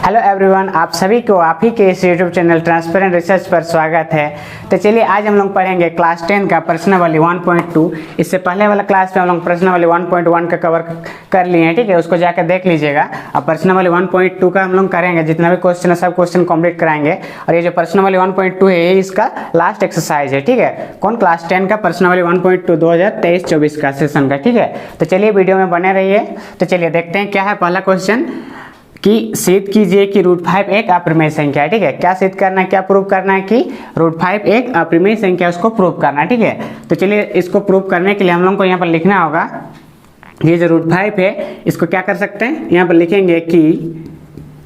Hello everyone, आप सभी को आप ही के इस यूट्यूब चैनल ट्रांसपेरेंट रिसर्च पर स्वागत है। तो चलिए आज हम लोग पढ़ेंगे क्लास 10 का प्रश्नावली 1.2। इससे पहले वाला क्लास में हम लोग प्रश्नावली 1.1 का कवर कर लिए हैं, ठीक है, उसको जाकर देख लीजिएगा। अब प्रश्नावली 1.2 का हम लोग करेंगे, जितना भी क्वेश्चन है सब क्वेश्चन कंप्लीट कराएंगे। और ये जो प्रश्नावली 1.2 है ये इसका लास्ट एक्सरसाइज है, ठीक है। कौन? क्लास 10 का प्रश्नावली 1.2 2023-24 का सेशन का, ठीक है। तो चलिए वीडियो में बने रहिए। तो चलिए देखते हैं क्या है पहला क्वेश्चन कि सिद्ध कीजिए कि √5 एक अप्रमेय संख्या है, ठीक है। क्या सिद्ध करना है, क्या प्रूव करना है कि √5 एक अप्रमेय संख्या, उसको प्रूव करना है, ठीक है। तो चलिए इसको प्रूव करने के लिए हम लोग को यहाँ पर लिखना होगा, ये जो √5 है इसको क्या कर सकते हैं, यहाँ पर लिखेंगे कि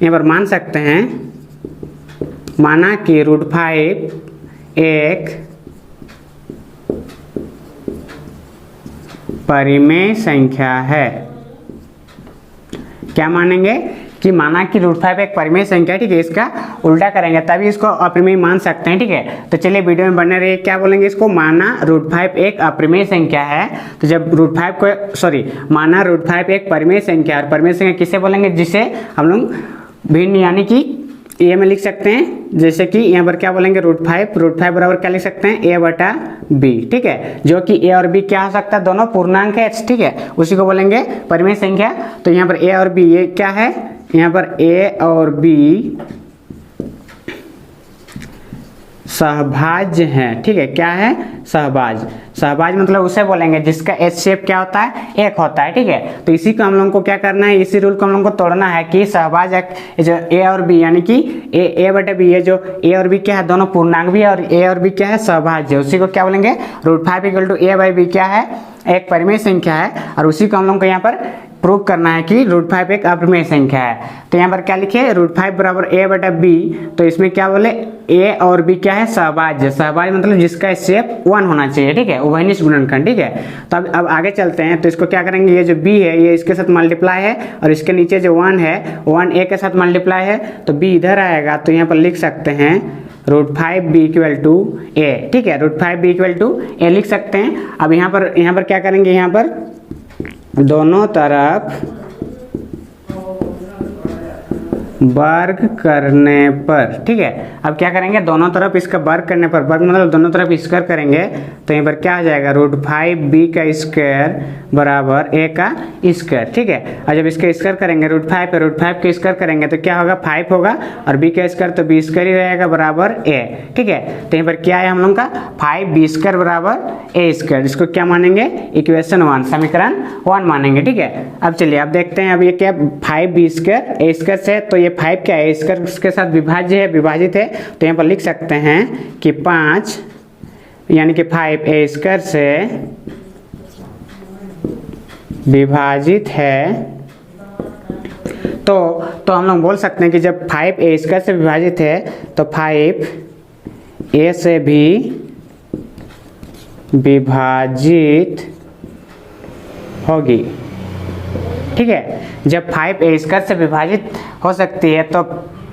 यहाँ पर मान सकते हैं, माना कि √5 एक परिमेय संख्या है। क्या मानेंगे कि माना कि √5 एक परिमेय संख्या है, ठीक है। इसका उल्टा करेंगे तभी इसको अप्रमेय मान सकते हैं, ठीक है। तो चलिए वीडियो में बने रहिए। क्या बोलेंगे इसको? माना √5 एक अप्रमेय संख्या है। तो जब माना √5 एक परिमेय संख्या है। और परिमेय संख्या किसे बोलेंगे? जिसे हम लोग भिन्न यानी कि ए में लिख सकते हैं। जैसे कि यहाँ पर क्या बोलेंगे, √5 बराबर क्या लिख सकते हैं, a/b, ठीक है। जो कि a और b क्या हो सकता है, दोनों पूर्णांक है, ठीक है, उसी को बोलेंगे परिमेय संख्या। तो यहाँ पर a और b ये क्या है, यहाँ पर a और b सहभाज्य है, ठीक है। क्या है? सहभाज्य मतलब उसे बोलेंगे जिसका HCF क्या होता है, एक होता है, ठीक है। तो इसी को हम लोगों को क्या करना है, इसी रूल को हम लोगों को तोड़ना है कि सहभाज्य जो a और b यानी कि a/b, ये जो a और b क्या है, दोनों पूर्णांक भी है, और a और b क्या है, सहभाज्य। उसी को क्या बोलेंगे, √5 = a/b क्या है, एक परिमेय संख्या है। और उसी को हम लोग को यहाँ पर प्रूव करना है कि √5 एक अप्रमेय संख्या है। तो यहाँ पर क्या लिखे, √5 बराबर a/b। तो इसमें क्या बोले, a और b क्या है, सहभाज्य मतलब जिसका HCF 1 होना चाहिए, ठीक है, उभयनिष्ठ गुणनखंड, ठीक है। तो अब आगे चलते हैं। तो इसको क्या करेंगे, ये जो b है ये इसके साथ मल्टीप्लाई है, और इसके नीचे जो 1 है 1 a के साथ मल्टीप्लाई है, तो b इधर आएगा। तो यहाँ पर लिख सकते हैं √5b = a, ठीक है। √5b = a लिख सकते हैं। अब यहाँ पर क्या करेंगे, यहाँ पर दोनों तरफ वर्ग करने पर, ठीक है। अब क्या करेंगे, दोनों तरफ इसका वर्ग करने पर, वर्ग मतलब दोनों तरफ स्क्वायर करेंगे, तो यहाँ पर क्या आ जाएगा, √5b का स्क्वायर बराबर a का स्क्वायर, ठीक है। और जब इसका स्क्वायर करेंगे √5 पे √5 का स्क्वायर करेंगे तो क्या होगा, 5 होगा, और b का स्क्वायर तो b स्क्वायर ही रहेगा बराबर a, ठीक है। तो यहाँ पर क्या है हम लोग का, 5b² बराबर a²। इसको क्या मानेंगे, इक्वेशन 1, समीकरण 1 मानेंगे, ठीक है। अब चलिए अब देखते हैं, अब ये क्या, 5b² a² से, तो 5 क्या है, इसके साथ विभाजित है। तो यहाँ पर लिख सकते हैं कि 5 यानी कि 5 a² से विभाजित है। तो हम लोग बोल सकते हैं कि जब 5 a² से विभाजित है तो 5 a से भी विभाजित होगी, ठीक है। जब 5 a² से विभाजित हो सकती है तो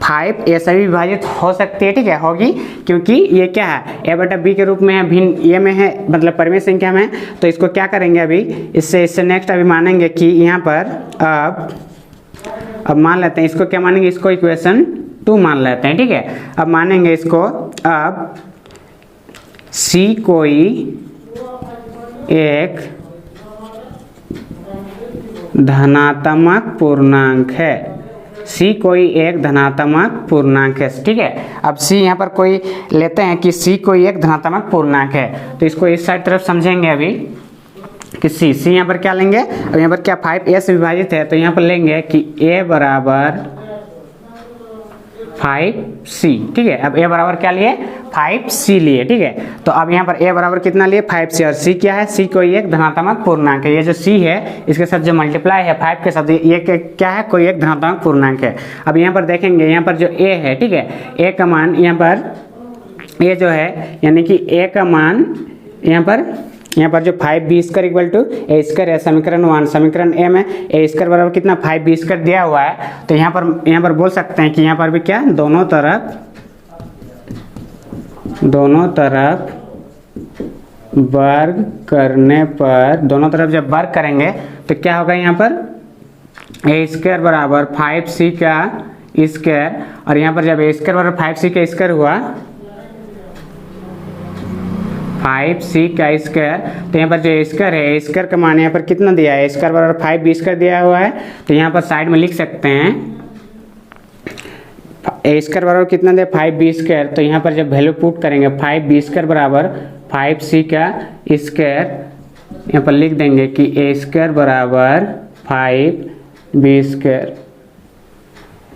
5 a से भी विभाजित हो सकती है, ठीक है, होगी, क्योंकि ये क्या है, a/b के रूप में है, भिन्न ये में है, मतलब परिमेय संख्या में। तो इसको क्या करेंगे, अभी इससे नेक्स्ट अभी मानेंगे कि यहाँ पर अब मान लेते हैं, इसको क्या मानेंगे, इसको इक्वेशन 2 मान लेते हैं, ठीक है। अब मानेंगे इसको, अब c कोई एक धनात्मक पूर्णांक है, c कोई एक धनात्मक पूर्णांक है, ठीक है। अब c यहाँ पर कोई लेते हैं कि c कोई एक धनात्मक पूर्णांक है, तो इसको इस साइड तरफ समझेंगे अभी कि c यहाँ पर क्या लेंगे, अब यहाँ पर क्या 5 a से विभाजित है, तो यहाँ पर लेंगे कि a बराबर 5c, ठीक है। अब a बराबर क्या लिए, 5c लिए, ठीक है। तो अब यहाँ पर a बराबर कितना लिए, 5c, और c क्या है, c कोई एक धनात्मक पूर्णांक है। ये जो c है इसके साथ जो मल्टीप्लाई है 5 के साथ, ये क्या है, कोई एक धनात्मक पूर्णांक है। अब यहाँ पर देखेंगे, यहाँ पर जो a है, ठीक है, a का मान यहाँ पर a जो है, यानी कि a का मान यहाँ पर जो 5b² = a² है, समीकरण 1, समीकरण a में a² बराबर कितना, 5b² दिया हुआ है। तो यहाँ पर बोल सकते हैं कि यहाँ पर भी क्या, दोनों तरफ वर्ग करने पर, दोनों तरफ जब वर्ग करेंगे तो क्या होगा, यहाँ पर a² बराबर 5c का स्क्वायर, और यहाँ पर जब ए स्क्वायर बराबर 5c का स्क्वायर हुआ, 5c का स्क्वायर, तो यहाँ पर जो स्क्वायर है, ए स्क्वायर का मान यहाँ पर कितना दिया है, स्क्वायर बराबर 5b स्क्वायर दिया हुआ है, तो यहाँ पर साइड में लिख सकते हैं ए स्क्वायर बराबर कितना दिया 5b स्क्वायर, तो यहाँ पर जब वैल्यू पुट करेंगे 5b स्क्वायर बराबर 5c का स्क्वायर, यहाँ पर लिख देंगे कि ए स्क्वायर बराबर 5b स्क्वायर,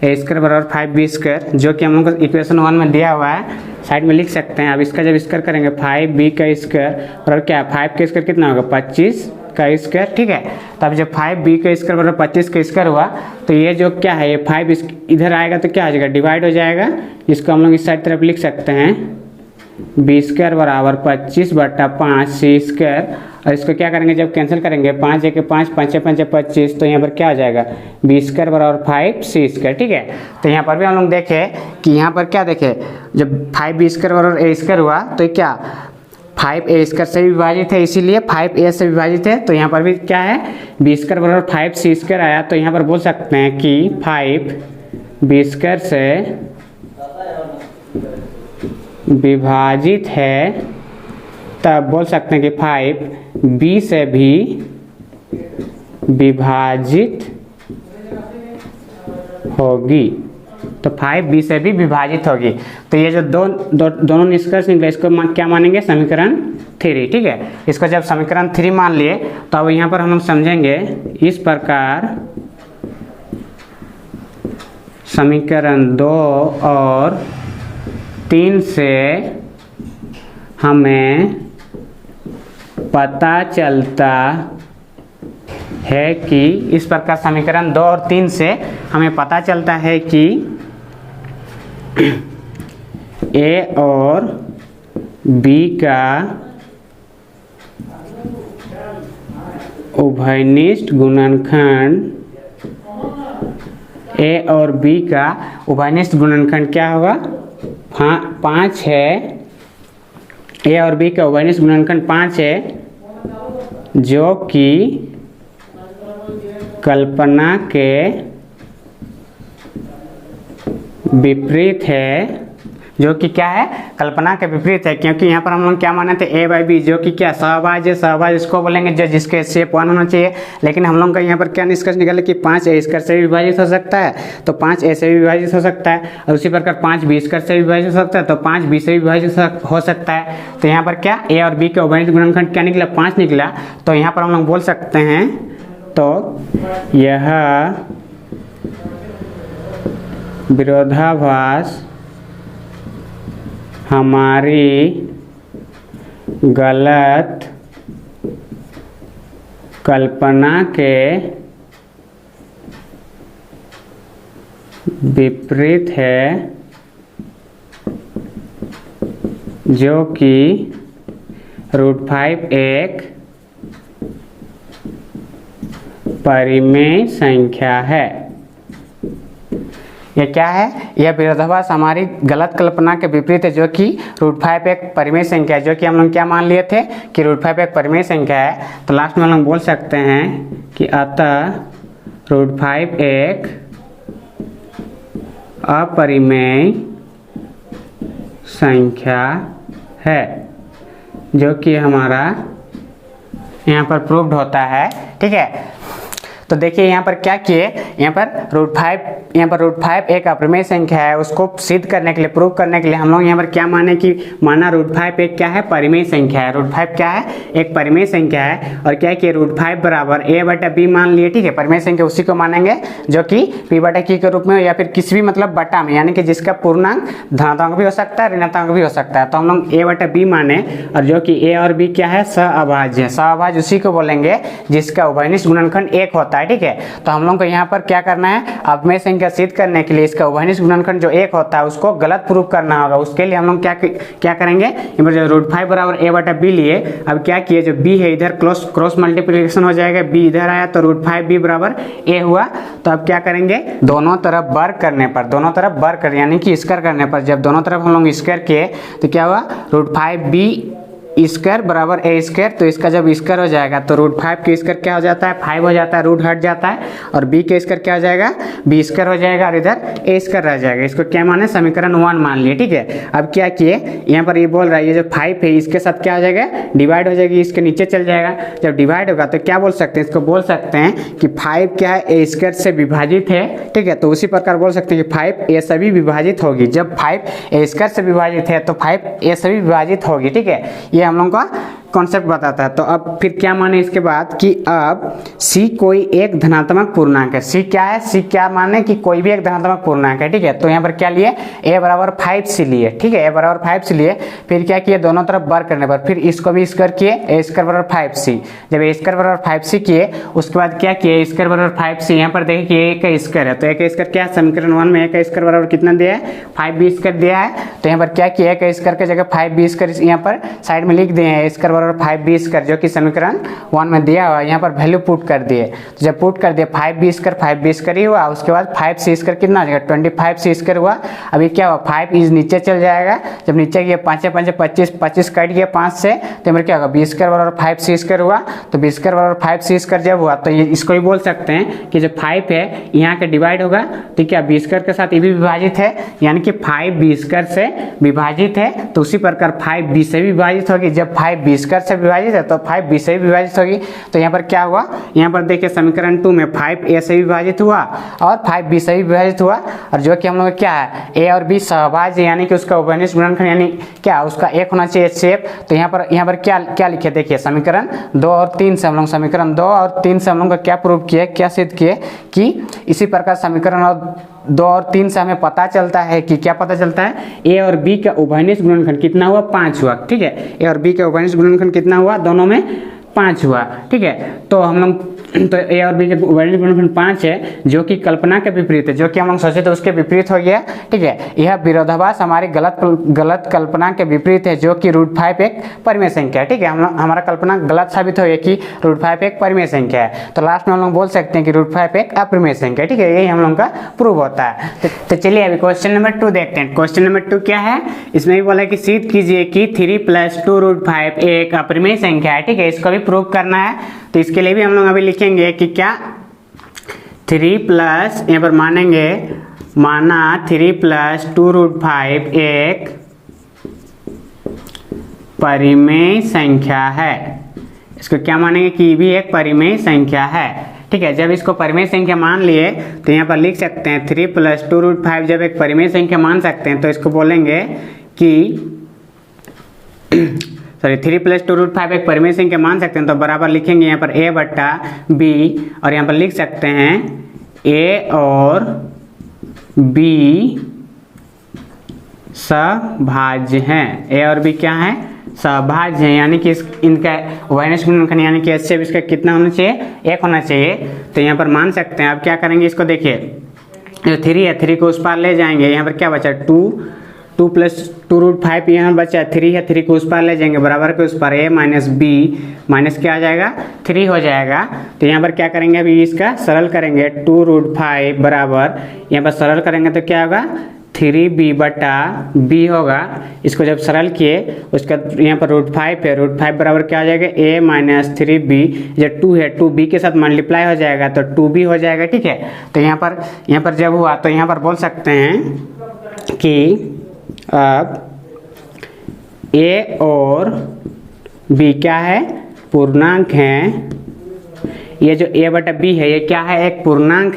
ए स्क्वायर बराबर 5b स्क्वायर, जो कि हम लोग को इक्वेशन 1 में दिया हुआ है, साइड में लिख सकते हैं। अब इसका जब स्क्वायर करेंगे 5b का स्क्वायर और क्या 5 का स्क्वायर कितना होगा 25 का स्क्वायर, ठीक है। तब जब 5b का स्क्वायर बराबर 25 का स्क्वायर हुआ, तो ये जो क्या है, ये 5 इधर आएगा तो क्या हो जाएगा, डिवाइड हो जाएगा, जिसको हम लोग इस साइड तरफ लिख सकते हैं b स्क्वायर बराबर 25/5c स्क्वायर, और इसको क्या करेंगे जब कैंसिल करेंगे 5 एक 5 5 5 25, तो यहाँ पर क्या हो जाएगा b स्क्वायर बराबर 5c स्क्वायर, ठीक है। तो यहाँ पर भी हम लोग देखें कि यहाँ पर क्या देखें, जब 5b स्क्वायर बराबर a स्क्वायर हुआ, तो क्या 5a स्क्वायर से भी विभाजित है, इसीलिए 5a से विभाजित है, तो यहाँ पर भी क्या है b स्क्वायर बराबर 5c स्क्वायर आया, तो यहाँ पर बोल सकते हैं कि 5b स्क्वायर से विभाजित है, तब बोल सकते हैं कि 5b से भी विभाजित होगी, तो 5b से भी विभाजित होगी। तो ये जो दोनों निष्कर्ष निकले, इसको क्या मानेंगे, समीकरण 3, ठीक है। इसको जब समीकरण 3 मान लिए, तो अब यहाँ पर हम लोग समझेंगे इस प्रकार समीकरण 2 और 3 से हमें पता चलता है कि, इस प्रकार समीकरण 2 और 3 से हमें पता चलता है कि a और b का उभयनिष्ठ गुणनखंड, a और b का उभयनिष्ठ गुणनखंड क्या होगा, 5 है, a और b का उभयनिष्ठ गुणनखंड 5 है, जो कि कल्पना के विपरीत है, जो कि क्या है, कल्पना के विपरीत है, क्योंकि यहाँ पर हम लोग क्या माने थे a/b, जो कि क्या सहभाज्य है, सहभाज्य इसको बोलेंगे जो जिसके शेप 1 होना चाहिए, लेकिन हम लोग का यहाँ पर क्या निष्कर्ष निकले कि 5a स्क्वायर से भी विभाजित हो सकता है, तो 5a से भी विभाजित हो सकता है, और उसी प्रकार 5b स्क्वायर से भी विभाजित हो सकता है, तो 5b से भी विभाजित हो सकता है। तो यहाँ पर क्या a और b के उभयनिष्ठ गुणनखंड क्या निकला, 5 निकला, तो यहाँ पर हम लोग बोल सकते हैं, तो यह विरोधाभास हमारी गलत कल्पना के विपरीत है, जो कि √5 एक परिमेय संख्या है। ये क्या है, यह विरोधाभास हमारी गलत कल्पना के विपरीत है, जो कि √5 एक परिमेय संख्या है, जो कि हम लोग क्या मान लिए थे कि √5 एक परिमेय संख्या है। तो लास्ट में हम लोग बोल सकते हैं कि अतः √5 एक अपरिमेय संख्या है, जो कि हमारा यहाँ पर प्रूव्ड होता है, ठीक है। तो देखिए यहाँ पर क्या किए, यहाँ पर √5 एक अपरिमेय संख्या है, उसको सिद्ध करने के लिए, प्रूव करने के लिए हम लोग यहाँ पर क्या माने कि माना √5 एक क्या है, परिमेय संख्या है, √5 क्या है, एक परिमेय संख्या है, और क्या किए √5 बराबर a/b मान लिए, ठीक है। परिमेय संख्या उसी को मानेंगे जो कि p/q के रूप में, या फिर किसी भी मतलब बटा में, यानी कि जिसका पूर्णांक धनात्मक भी हो सकता है, ऋणात्मक भी हो सकता है। तो हम लोग a/b माने, और जो कि a और b क्या है, सहअभाज्य है, सहअभाज्य उसी को बोलेंगे जिसका उभयनिष्ठ गुणनखंड 1 होता है, ठीक है। तो हम लोग को यहाँ पर क्या करना है, अपमेय संख्या सिद्ध करने के लिए इसका उभयनिष्ठ गुणनखंड जो 1 होता है उसको गलत प्रूफ करना होगा। उसके लिए हम लोग क्या करेंगे, यहाँ पर जो √5 बराबर a/b लिए, अब क्या किए, जो b है इधर क्रॉस मल्टीप्लिकेशन हो जाएगा, b इधर आया तो √5b बराबर a हुआ। तो अब क्या करेंगे, दोनों तरफ वर्ग करने पर, दोनों तरफ वर्ग कर यानी कि स्क्वायर करने पर, जब दोनों तरफ हम लोग स्क्वायर किए तो क्या हुआ, √5b स्क्वायर बराबर ए स्क्वायर, तो इसका जब स्क्वायर हो जाएगा तो रूट 5 के स्क्वायर क्या हो जाता है 5 हो जाता है, रूट हट जाता है, और बी के स्क्वायर क्या हो जाएगा बी स्क्वायर हो जाएगा, और इधर ए स्क्वायर रह जाएगा। इसको क्या माने समीकरण 1 मान लिए, ठीक है। अब क्या किए यहाँ पर ये बोल रहा है ये जो 5 है इसके साथ क्या हो जाएगा डिवाइड हो जाएगी, इसके नीचे चल जाएगा। जब डिवाइड होगा तो क्या बोल सकते हैं, इसको बोल सकते हैं कि 5 क्या है ए स्क्वायर से विभाजित है, ठीक है। तो उसी प्रकार बोल सकते हैं कि 5 ए से भी विभाजित होगी। जब 5 ए स्क्वायर से विभाजित है तो 5 ए से भी विभाजित होगी, ठीक है। ये हम लोग का कॉन्सेप्ट बताता है। तो अब फिर क्या माने इसके बाद कि अब c कोई एक धनात्मक पूर्णांक है। c क्या है, c क्या माने कि कोई भी एक धनात्मक पूर्णांक है, ठीक है। तो यहाँ पर क्या लिए a बराबर 5c लिए, ठीक है, a बराबर 5c लिए। फिर क्या किए दोनों तरफ वर्ग करने पर फिर इसको भी स्क्वायर किए, a स्क्वायर बराबर 5c। जब a स्क्वायर बराबर 5c किए उसके बाद क्या किए स्क्वायर बराबर 5c। यहाँ पर देखिए कि a का स्क्वायर है, तो a का स्क्वायर क्या है समीकरण 1 में a का स्क्वायर बराबर कितना दिया है 5b स्क्वायर दिया है। तो यहाँ पर क्या किया a का स्क्वायर की जगह 5b स्क्वायर यहाँ पर साइड में लिख दिए हैं, स्क्वायर बराबर 5b स्क्वायर जो कि समीकरण 1 में दिया हुआ है। यहाँ पर वैल्यू पुट कर दिए, तो जब पुट कर दिए 5b स्क्वायर ही हुआ, उसके बाद 5c स्क्वायर कितना हो जाएगा 25c स्क्वायर हुआ। अभी क्या हुआ 5 इस नीचे चल जाएगा, जब नीचे गया 5 5 25 25 कट गया 5 से, तो मेरे क्या होगा b स्क्वायर बराबर 5c स्क्वायर हुआ। तो b स्क्वायर बराबर 5c स्क्वायर जब हुआ तो ये इसको भी बोल सकते हैं कि जो 5 है यहाँ के डिवाइड होगा, तो क्या b स्क्वायर के साथ ये भी विभाजित है, यानी कि 5 b स्क्वायर से विभाजित है, तो उसी प्रकार 5b से भी विभाजित होगी। जब 5 b स्क्वायर से विभाजित है तो 5b से भी विभाजित होगी। तो यहाँ पर क्या हुआ, यहाँ पर देखिए समीकरण 2 में 5a से भी विभाजित हुआ और 5b से भी विभाजित हुआ, और जो कि हम लोग क्या है a और b सहभाज्य यानी कि उसका उभयनिष्ठ गुणनखंड यानी क्या उसका एक होना चाहिए शेप। तो यहाँ पर क्या क्या लिखे देखिए समीकरण 2 और 3 से हम लोग समीकरण 2 और 3 से हम लोग क्या प्रूव किए क्या सिद्ध किए कि इसी प्रकार समीकरण 2 और 3 से हमें पता चलता है कि क्या पता चलता है a और b का उभयनिष्ठ गुणनखंड कितना हुआ 5 हुआ, ठीक है। a और b का उभयनिष्ठ गुणनखंड कितना हुआ दोनों में 5 हुआ, ठीक है। तो हम लोग तो a और b के उभयनिष्ठ गुणनखंड 5 है, जो कि कल्पना के विपरीत है, जो कि हम लोग सोचे तो उसके विपरीत हो गया, ठीक है। यह विरोधाभास हमारी गलत कल्पना के विपरीत है, जो कि √5 एक परिमेय संख्या है, ठीक है। हमारा कल्पना गलत साबित हो गया कि √5 एक परिमेय संख्या है। तो लास्ट में हम लोग बोल सकते हैं कि √5 एक अपरिमेय संख्या है, ठीक है। यही हम लोग का प्रूव होता है। तो चलिए अभी क्वेश्चन नंबर 2 देखते हैं। क्वेश्चन नंबर 2 क्या है, इसमें भी बोला कि सिद्ध कीजिए कि 3 + 2√5 एक अपरिमेय संख्या है, ठीक है। इसको भी प्रूव करना है। तो इसके लिए भी हम लोग अभी लिखेंगे कि क्या 3 प्लस यहाँ पर माना 3 + 2√5 एक परिमेय संख्या है। इसको क्या मानेंगे कि भी एक परिमेय संख्या है, ठीक है। जब इसको परिमेय संख्या मान लिए तो यहाँ पर लिख सकते हैं 3 + 2√5 जब एक परिमेय संख्या मान सकते हैं तो इसको बोलेंगे कि 3 + 2√5 एक परिमेय संख्या मान सकते हैं, तो बराबर लिखेंगे यहाँ पर a/b और यहाँ पर लिख सकते हैं a और b सहभाज्य हैं। a और b क्या है सहभाज्य है, यानी कि इनका उभयनिष्ठ गुणनखंड यानी कि HCF इसका कितना होना चाहिए 1 होना चाहिए। तो यहाँ पर मान सकते हैं। अब क्या करेंगे इसको देखिए जो 3 है 3 को उस पार ले जाएंगे, यहाँ पर क्या बचा 2 + 2√5 यहाँ बचा 3 है 3 को उस पार ले जाएंगे बराबर के उस पार a - b माइनस क्या आ जाएगा 3 हो जाएगा। तो यहाँ पर क्या करेंगे अभी इसका सरल करेंगे 2√5 बराबर यहाँ पर सरल करेंगे तो क्या होगा 3b/b होगा। इसको जब सरल किए उसका यहाँ पर √5 है, √5 बराबर क्या हो जाएगा a - 3b, जब 2 है 2b के साथ मल्टीप्लाई हो जाएगा तो 2b हो जाएगा, ठीक है। तो यहाँ पर जब हुआ तो यहाँ पर बोल सकते हैं कि अब a और b क्या है पूर्णांक हैं। ये जो a/b है ये क्या है एक पूर्णांक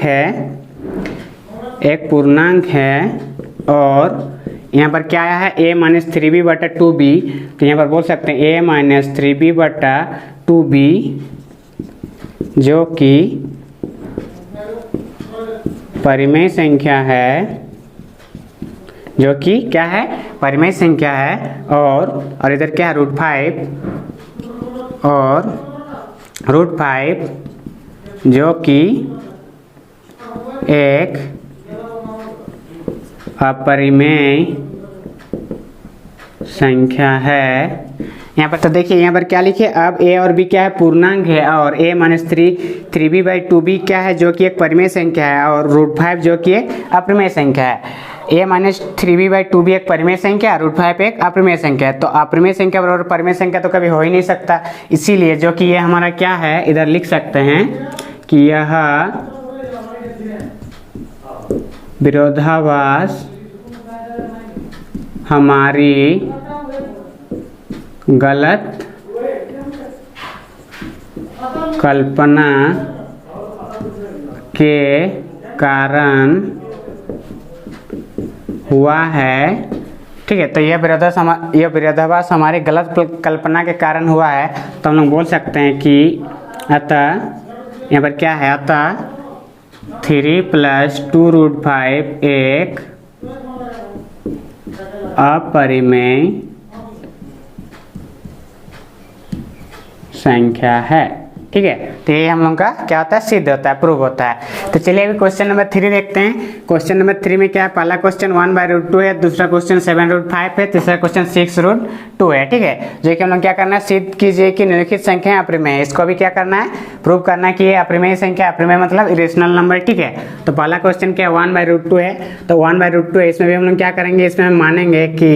है, और यहाँ पर क्या आया है a - 3b/2b, तो यहाँ पर बोल सकते हैं a - 3b/2b जो कि परिमेय संख्या है, जो कि क्या है परिमेय संख्या है। और इधर क्या है √5 जो कि एक अपरिमेय संख्या है। यहाँ पर तो देखिए यहाँ पर क्या लिखे अब a और b क्या है पूर्णांक है, और a - 3b/2b क्या है जो कि एक परिमेय संख्या है, और √5 जो कि एक अपरिमेय संख्या है। a माइनस 3b/2b एक परिमेय संख्या, √5 एक अपरिमेय संख्या है। तो अपरिमेय संख्या बराबर परिमेय संख्या तो कभी हो ही नहीं सकता, इसीलिए जो कि ये हमारा क्या है, इधर लिख सकते हैं कि यह विरोधाभास हमारी गलत कल्पना के कारण हुआ है। ठीक है, तो यह विरोधाभास हमारी गलत कल्पना के कारण हुआ है। तो हम लोग बोल सकते हैं कि अतः यहाँ पर क्या है, अतः 3 + 2√5 एक अपरिमेय संख्या है। ठीक है, तो ये हम लोग का क्या होता है, सिद्ध होता है, प्रूव होता है। तो चलिए अभी क्वेश्चन नंबर 3 देखते हैं। क्वेश्चन नंबर 3 में क्या है, पहला क्वेश्चन 1/√2 है, दूसरा क्वेश्चन 7√5 है, तीसरा क्वेश्चन 6√2 है। ठीक है, जो कि हम लोग क्या करना है, सिद्ध कीजिए कि निम्नलिखित संख्या अपरिमेय है। इसको भी क्या करना है, प्रूव करना है कि ये अपरिमेय संख्या, अपरिमेय मतलब इरेशनल नंबर। ठीक है, तो पहला क्वेश्चन क्या है, 1/√2 है, तो 1/√2 है, इसमें भी हम लोग क्या करेंगे, इसमें हम मानेंगे कि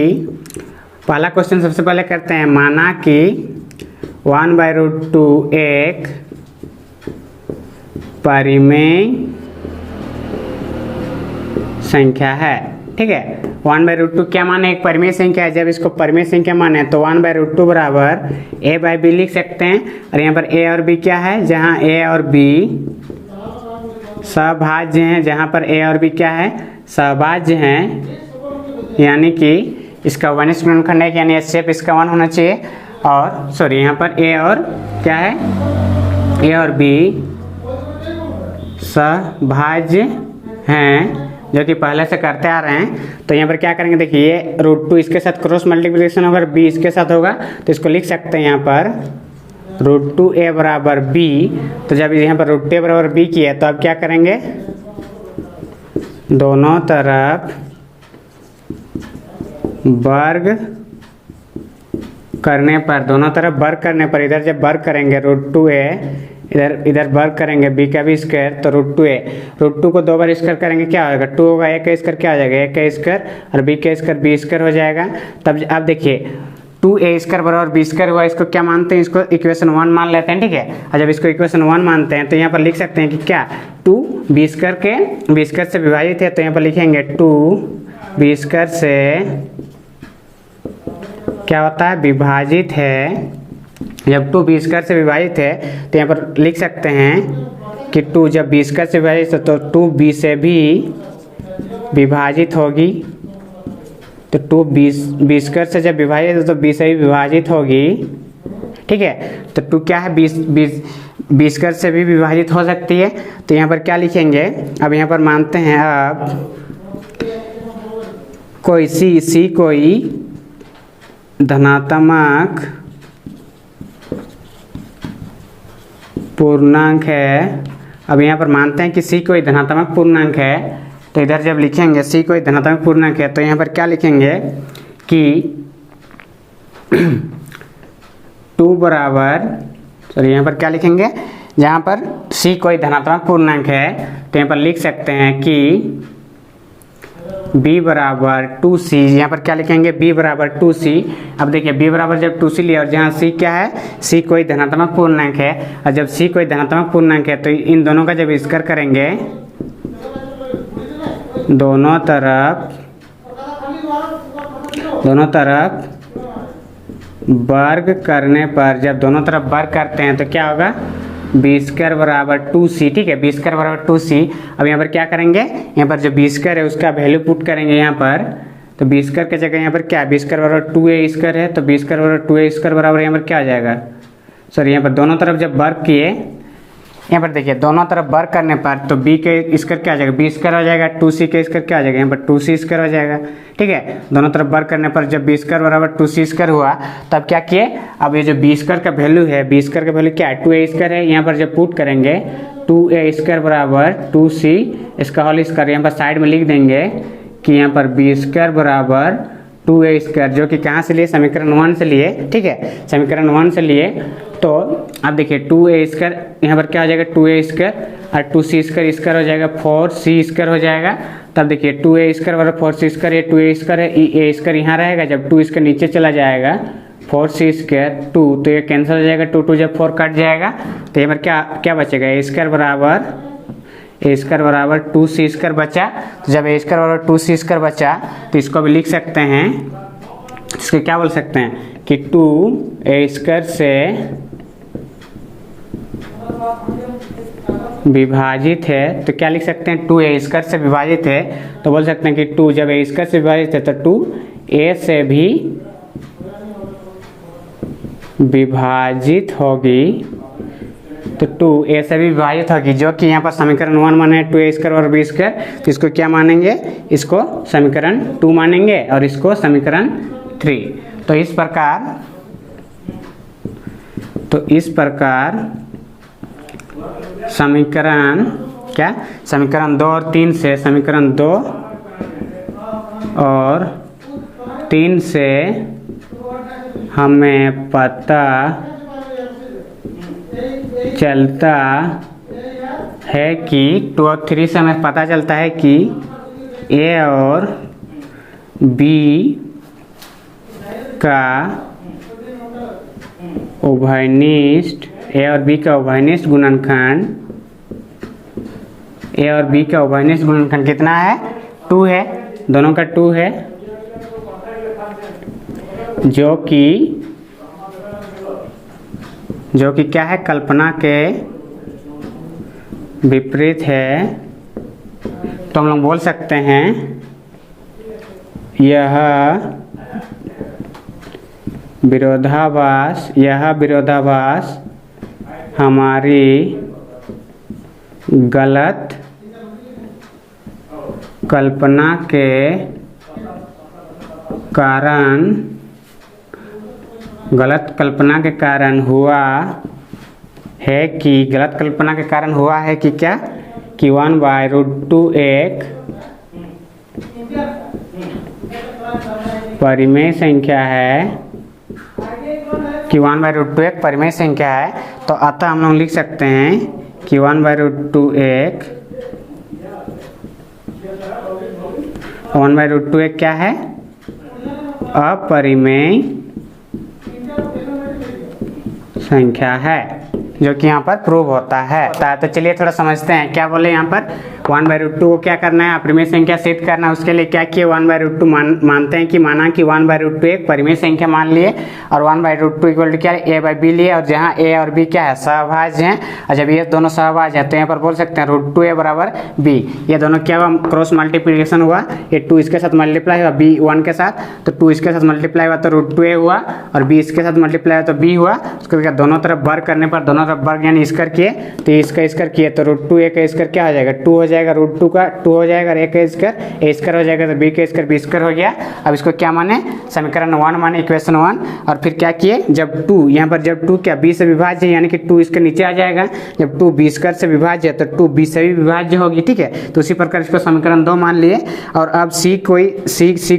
पहला क्वेश्चन सबसे पहले करते हैं, माना कि 1/√2 एक परिमेय संख्या है। ठीक है, 1/√2 क्या माने, एक परिमेय संख्या है। जब इसको परिमेय संख्या माने तो 1/√2 बराबर a/b लिख सकते हैं। और यहाँ पर a और b क्या है, जहाँ a और b सहभाज्य हैं, जहाँ पर a और b क्या है, सहभाज्य हैं, यानी कि इसका वनिष्ठ गुणनखंड है, यानी HCF इसका 1 होना चाहिए। और सॉरी, यहाँ पर a और क्या है, a और b सहभाज्य हैं, जो कि पहले से करते आ रहे हैं। तो यहाँ पर क्या करेंगे, देखिए ये √2 इसके साथ क्रॉस मल्टीप्लिकेशन होगा, b इसके साथ होगा, तो इसको लिख सकते हैं यहाँ पर √2a बराबर b। तो जब यहाँ पर √2a बराबर b किया तो अब क्या करेंगे, दोनों तरफ वर्ग करने पर, दोनों तरफ वर्ग करने पर, इधर जब वर्ग करेंगे √2a, इधर वर्ग करेंगे b का भी स्क्वायर, तो √2 को 2 बार स्क्वायर करेंगे, क्या होगा, 2 होगा, a का स्क्वायर क्या हो जाएगा, a का स्क्वायर, और b का स्क्वायर b स्क्वायर हो जाएगा। तब अब देखिए 2a² बराबर b² हुआ, इसको क्या मानते हैं, इसको इक्वेशन 1 मान लेते हैं। ठीक है, और जब इसको इक्वेशन 1 मानते हैं तो यहाँ पर लिख सकते हैं कि क्या, 2b² के b² से विभाजित है, तो यहाँ पर लिखेंगे 2b² से क्या होता है, विभाजित है। जब 2b² से विभाजित है तो यहाँ पर लिख सकते हैं कि 2 जब b² से विभाजित है तो 2b से भी विभाजित होगी। तो 2b² से जब विभाजित है तो b से भी विभाजित होगी। ठीक है, तो 2 क्या है, b² से भी विभाजित हो सकती है। तो यहाँ पर क्या लिखेंगे, अब यहाँ पर मानते हैं, अब कोई सी कोई धनात्मक पूर्णांक है। अब यहाँ पर मानते हैं कि c कोई धनात्मक पूर्णांक है, तो इधर जब लिखेंगे c कोई धनात्मक पूर्णांक है तो यहाँ पर क्या लिखेंगे कि 2 बराबर, सॉरी यहाँ पर क्या लिखेंगे, जहाँ पर c कोई धनात्मक पूर्णांक है तो यहाँ पर लिख सकते हैं कि b बराबर 2c, यहाँ पर क्या लिखेंगे, b बराबर 2c। अब देखिए b बराबर जब 2c लिया और जहाँ c क्या है, c कोई धनात्मक पूर्णांक है, और जब c कोई धनात्मक पूर्णांक है तो इन दोनों का जब स्क्वायर करेंगे, दोनों तरफ वर्ग करने पर, जब दोनों तरफ वर्ग करते हैं तो क्या होगा, b² बराबर 2c। ठीक है, b² बराबर 2c। अब यहाँ पर क्या करेंगे, यहाँ पर जो b² है उसका वैल्यू पुट करेंगे यहाँ पर, तो b² की जगह यहाँ पर क्या, b² बराबर 2a² है, तो b² बराबर 2a² बराबर यहाँ पर क्या आ जाएगा, सॉरी यहाँ पर दोनों तरफ जब वर्ग किए, यहाँ पर देखिए दोनों तरफ वर्ग करने पर तो b के स्क्वायर क्या आ जाएगा, b² हो जाएगा, 2c के स्क्वायर क्या आ जाएगा, यहाँ पर 2c² हो जाएगा। ठीक है, दोनों तरफ वर्ग करने पर जब b² बराबर 2c² हुआ तब क्या किए, अब ये जो b² का वैल्यू है, b² का वैल्यू क्या है, 2a² है, यहाँ पर जब पुट करेंगे 2a² बराबर 2c इसका होल स्क्वायर, यहाँ पर साइड में लिख देंगे कि यहाँ पर b² बराबर 2a², जो कि कहाँ से लिए, समीकरण 1 से लिए। ठीक है, समीकरण 1 से लिए। तो अब देखिए 2a² यहाँ पर क्या हो जाएगा, 2a² और 2c स्क्वायर स्क्वायर हो जाएगा 4c स्क्वायर हो जाएगा। तब देखिए 2a स्क्वायर बराबर 4c स्क्वायर, ये 2a स्क्वायर है, ए स्क्वायर यहाँ रहेगा, जब 2 इसके नीचे चला जाएगा 4c स्क्वायर 2 तो ये कैंसिल हो जाएगा, 2 2 जब 4 कट जाएगा तो यहाँ पर क्या क्या बचेगा, ए स्क्वायर बराबर 2c स्क्वायर बचा। तो जब ए स्क्वायर बराबर 2c स्क्वायर बचा तो इसको भी लिख सकते हैं, इसको क्या बोल सकते हैं कि 2a स्क्वायर से विभाजित है, तो क्या लिख सकते हैं 2a स्क्वायर से विभाजित है, तो बोल सकते हैं कि 2 जब a स्क्वायर से विभाजित है तो 2a से भी विभाजित होगी, तो 2a से भी विभाजित होगी, जो कि यहाँ पर समीकरण 1 माने 2a स्क्वायर और b स्क्वायर, तो इसको क्या मानेंगे, इसको समीकरण 2 मानेंगे और इसको समीकरण 3। तो इस प्रकार समीकरण क्या, समीकरण 2 और 3 से, समीकरण 2 और 3 से हमें पता चलता है कि 2 और 3 से हमें पता चलता है कि a और b का उभयनिष्ठ, a और b का उभयनिष्ठ गुणनखंड कितना है, 2 है, दोनों का 2 है, जो कि क्या है, कल्पना के विपरीत है। तो हम लोग बोल सकते हैं यह विरोधाभास हमारी गलत कल्पना के कारण हुआ है कि क्या, कि 1/√2 एक परिमेय संख्या है, कि 1/√2 एक परिमेय संख्या है। तो अतः हम लोग लिख सकते हैं कि 1/√2 एक क्या है, अपरिमेय संख्या है, जो कि यहाँ पर प्रूव होता है। तो चलिए थोड़ा समझते हैं क्या बोले यहाँ पर। 1/√2 को क्या करना है, अपरिमेय संख्या सिद्ध करना है। उसके लिए क्या किए, 1/√2 मानते हैं कि माना कि 1/√2 एक परिमेय संख्या मान लिए, और 1/√2 इक्वल टू क्या है, a/b लिए, और जहाँ a और b क्या है, सहभाज्य हैं, और जब ये दोनों सहभाज्य है तो यहाँ पर बोल सकते हैं √2a बराबर b, ये दोनों क्या हुआ, क्रॉस मल्टीप्लिकेशन हुआ, ये 2 इसके साथ मल्टीप्लाई हुआ b 1 के साथ, तो 2 इसके साथ मल्टीप्लाई हुआ तो √2a हुआ, और b इसके साथ मल्टीप्लाई हुआ तो b हुआ। उसके बाद दोनों तरफ वर्ग करने पर, दोनों तरफ वर्ग यानी स्क्वायर किए, तो इसका स्क्वायर किए तो √2a का स्क्वायर क्या हो जाएगा, 2 हो जाएगा, √2 का 2 हो जाएगा, और a का स्क्वायर a स्क्वायर हो जाएगा, तो b का स्क्वायर b स्क्वायर हो गया। अब इसको क्या माने, समीकरण 1 माने, इक्वेशन 1। और फिर क्या किए, जब 2 यहाँ पर, जब 2 क्या b से विभाज्य है, यानी कि 2 इसके नीचे आ जाएगा, जब 2 b स्क्वायर से विभाज्य है तो 2 b से भी विभाज्य होगी, ठीक है। तो उसी प्रकार इसको समीकरण 2 मान लिए। और अब c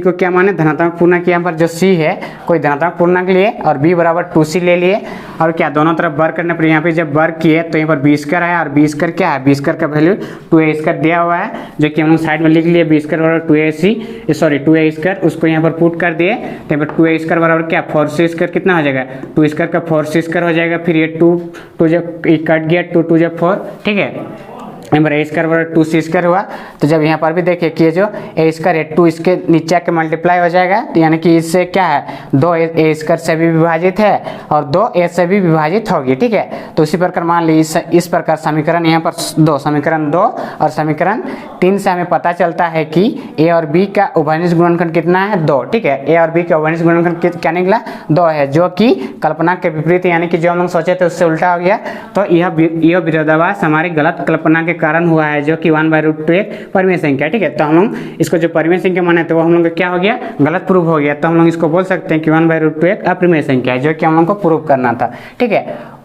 को क्या माने, धनात्मक पूर्णांक, यहाँ पर जो c है कोई धनात्मक पूर्णांक लिए, और b बराबर 2c ले लिए, और क्या दोनों तरफ वर्ग करने पर, यहाँ पे जब वर्ग किए तो यहाँ पर b स्क्वायर आया, और b स्क्वायर क्या है, b स्क्वायर का वैल्यू 2a स्क्वायर दिया हुआ है, जो कि हम लोग साइड में लिख लिए, b स्क्वायर बराबर 2a स्क्वायर, उसको यहाँ पर पुट कर दिए, तो यहाँ पर 2a स्क्वायर बराबर क्या, 4c स्क्वायर कितना हो जाएगा, 2 स्क्वायर का 4c स्क्वायर हो जाएगा, फिर ये 2 जब कट गया, 2 2 जब 4, ठीक है। यहाँ पर a स्क्वायर बराबर 2c स्क्वायर हुआ। तो जब यहाँ पर भी देखिए कि ये जो a स्क्वायर है 2 इसके नीचे आके मल्टीप्लाई हो जाएगा, तो यानी कि इससे क्या है, 2 a स्क्वायर से भी विभाजित है और 2 a से भी विभाजित होगी, ठीक है। तो उसी प्रकार मान लीजिए इस प्रकार समीकरण यहाँ पर समीकरण 2 और समीकरण 3 से हमें पता चलता है कि a और b का उभयनिष्ठ गुणनखंड कितना है, 2, ठीक है। a और b का उभयनिष्ठ गुणनखंड क्या निकला, 2 है, जो कि कल्पना के विपरीत, यानी कि जो हम लोग सोचे थे उससे उल्टा हो गया। तो यह विरोधाभास हमारी गलत कल्पना के कारण हुआ है, जो कि 1/√2 एक परिमेय संख्या, ठीक है। तो हम लोग इसको जो परिमेय संख्या माने तो वो हम लोग का क्या हो गया, गलत प्रूव हो गया। तो हम लोग इसको बोल सकते हैं कि 1/√2 एक अपरिमेय संख्या है, जो कि हम लोग को प्रूव करना था, ठीक है।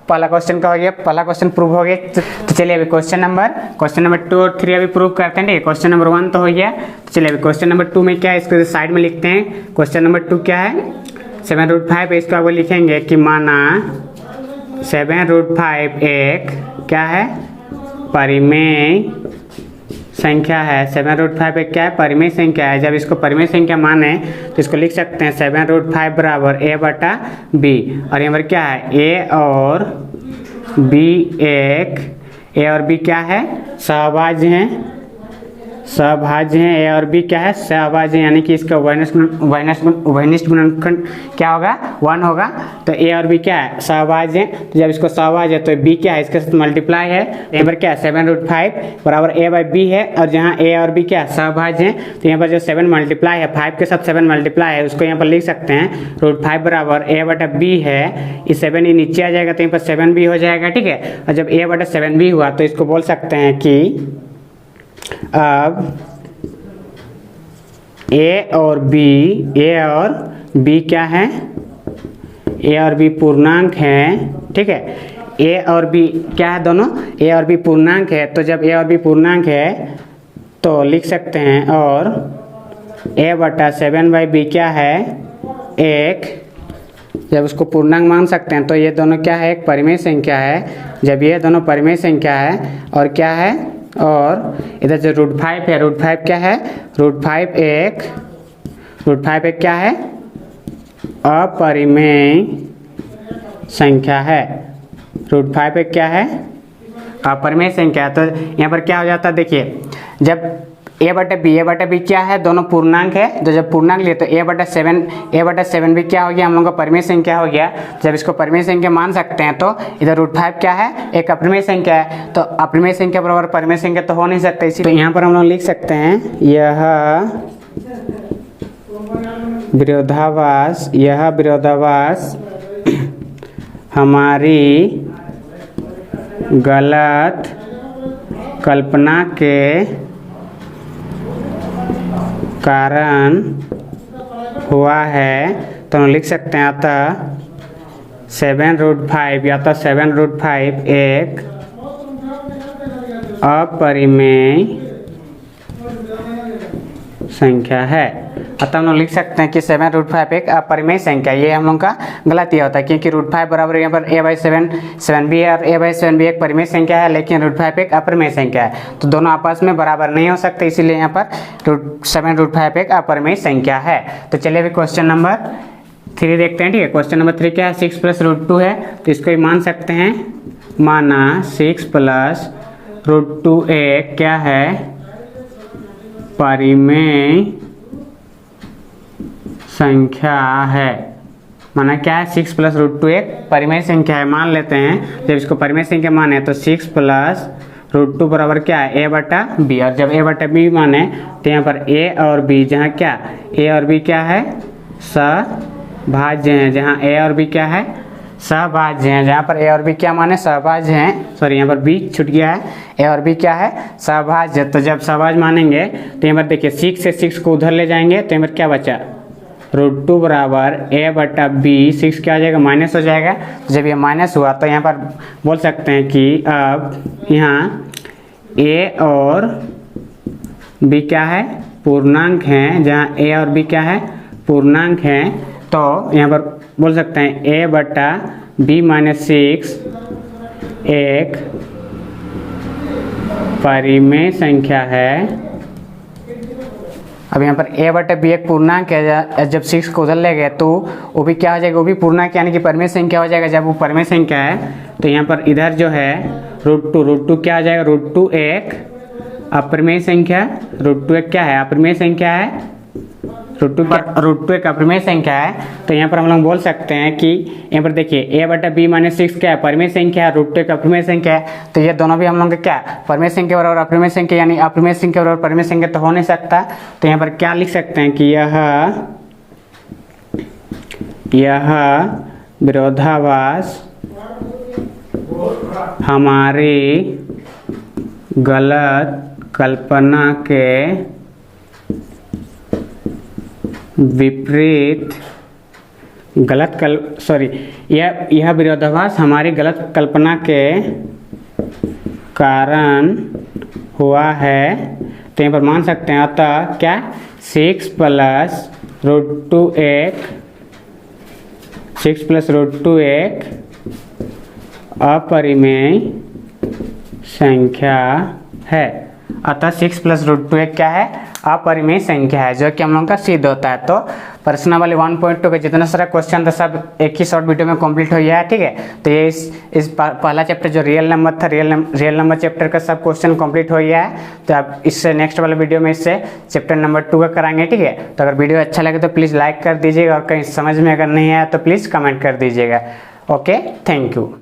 पहला क्वेश्चन का हो गया, पहला क्वेश्चन प्रूव हो गया। तो चलिए अभी क्वेश्चन नंबर 2 और 3 अभी प्रूव करते हैं, ठीक है। क्वेश्चन नंबर 1 तो हो गया। तो चलिए अभी क्वेश्चन नंबर 2 में क्या है, इसको साइड में लिखते हैं। क्वेश्चन नंबर 2 क्या है, 7√5 है, इसको आप लिखेंगे कि माना 7√5 एक क्या है, परिमेय संख्या है। 7√5 एक क्या है? परिमेय संख्या है। जब इसको परिमेय संख्या माने तो इसको लिख सकते हैं 7√5 बराबर a/b। और यहाँ पर क्या है? a और b क्या है? सहभाज्य हैं। सहभाज्य हैं। a और b क्या है? सहभाज्य, यानी कि इसका उभयनिष्ठ गुणनखंड क्या होगा? 1 होगा। तो a और b क्या है? सहभाज्य हैं। तो जब इसको सहभाज्य है तो b क्या है? इसके साथ मल्टीप्लाई है। यहाँ पर क्या है? 7√5 बराबर a/b है। और जहाँ a और b क्या है? सहभाज्य हैं। तो यहाँ पर जो 7 मल्टीप्लाई है, 5 के साथ 7 मल्टीप्लाई है, उसको यहाँ पर लिख सकते हैं √5 बराबर a/b है। ये 7 ये नीचे आ जाएगा तो यहाँ पर 7b हो जाएगा। ठीक है। और जब a/7b हुआ तो इसको बोल सकते हैं कि अब a और b क्या है? a और b पूर्णांक हैं। ठीक है। a और b क्या है? दोनों a और b पूर्णांक है। तो जब a और b पूर्णांक है तो लिख सकते हैं और a/7/b क्या है? 1। जब उसको पूर्णांक मान सकते हैं तो ये दोनों क्या है? एक परिमेय संख्या है। जब ये दोनों परिमेय संख्या है और क्या है? और इधर जो √5 है, √5 क्या है? √5 एक क्या है? अपरिमेय संख्या है। √5 एक क्या है? अपरिमेय संख्या। तो यहाँ पर क्या हो जाता है? देखिए, जब a/b क्या है? दोनों पूर्णांक है। तो जब पूर्णांक लिए तो a/7 भी क्या हो गया? हम लोग का परिमेय संख्या हो गया। जब इसको परिमेय संख्या मान सकते हैं तो इधर √5 क्या है? एक अपरिमेय संख्या है। तो अपरिमेय संख्या बराबर परिमेय संख्या तो हो नहीं सकता। इसी तो यहाँ पर हम लोग लिख सकते हैं यह विरोधाभास हमारी गलत कल्पना के कारण हुआ है। तो हम लिख सकते हैं अतः 7√5 या तो 7√5 एक अपरिमेय संख्या है। अतः हम लोग लिख सकते हैं कि 7√5 एक अपरिमेय संख्या। ये हम लोग का गलत ये होता है क्योंकि √5 बराबर यहाँ पर a/7 7b है और a/7b एक परिमेय संख्या है, लेकिन √5 एक अपरिमेय संख्या है। तो दोनों आपस में बराबर नहीं हो सकते, इसीलिए यहाँ पर 7√5 एक अपरिमेय संख्या है। तो चलिए अभी क्वेश्चन नंबर 3 देखते हैं। ठीक है। क्वेश्चन नंबर 3 क्या है? 6 + √2 है तो इसको भी मान सकते हैं। माना 6 + √2 एक क्या है? परिमेय संख्या है। माना क्या है? 6 + √2 एक परिमेय संख्या है। मान लेते हैं जब इसको परिमेय संख्या माने तो 6 + √2 बराबर क्या है? a/b। और जब a/b माने तो यहाँ पर a और b, जहाँ क्या a और b क्या है? सहभाज्य हैं। जहाँ a और b क्या है? सहभाज्य हैं। जहाँ पर a और b क्या माने? सहभाज्य हैं। सॉरी, यहाँ पर b छूट गया है। a और b क्या है? सहभाज्य। तो जब सहभाज्य मानेंगे तो यहाँ पर देखिए 6 से 6 को उधर ले जाएंगे तो यहाँ पर क्या बचा? √2 बराबर a/b। 6 क्या हो जाएगा? माइनस हो जाएगा। तो जब ये माइनस हुआ तो यहाँ पर बोल सकते हैं कि अब यहाँ a और b क्या है? पूर्णांक हैं। जहाँ a और b क्या है? पूर्णांक हैं। तो यहाँ पर बोल सकते हैं a/b - 6 एक परिमेय संख्या है। अब यहाँ पर a/b एक पूर्णांक है। जब 6 को उधर ले गए तो वो भी क्या हो जाएगा? वो भी पूर्णांक यानी कि परिमेय संख्या हो जाएगा। जब वो परिमेय संख्या है तो यहाँ पर इधर जो है √2 क्या हो जाएगा? √2 एक अपरिमेय संख्या। √2 एक क्या है? अपरिमेय संख्या है। √2 एक अपरिमेय संख्या है। तो यहाँ पर हम लोग बोल सकते हैं कि यहाँ पर देखिए a/b - 6 क्या है? परिमेय संख्या है। √2 एक अपरिमेय संख्या है। तो ये दोनों भी हम लोग क्या है? परिमेय संख्या बराबर अपरिमेय संख्या, यानी अपरिमेय संख्या बराबर परिमेय संख्या तो हो नहीं सकता। तो यहाँ पर क्या लिख सकते हैं कि यह विरोधाभास हमारी गलत कल्पना के विपरीत यह विरोधाभास हमारी गलत कल्पना के कारण हुआ है। तो यहाँ पर मान सकते हैं अतः क्या 6 + √2 एक अपरिमेय संख्या है, अतः 6 + √2 एक क्या है, अपरिमेय संख्या है, जो कि हम लोगों का सिद्ध होता है। तो प्रश्न वाले 1.2 का जितना सारा क्वेश्चन था सब एक ही शॉर्ट वीडियो में कंप्लीट हो गया है, ठीक है। तो ये इस पहला चैप्टर जो रियल नंबर था, रियल नंबर चैप्टर का सब क्वेश्चन कंप्लीट हो गया है। तो अब इससे नेक्स्ट वाले वीडियो में इससे चैप्टर नंबर 2 का कराएंगे, ठीक है। तो अगर वीडियो अच्छा लगे तो प्लीज़ लाइक कर दीजिएगा, और कहीं समझ में अगर नहीं आया तो प्लीज़ कमेंट कर दीजिएगा। Okay, thank you.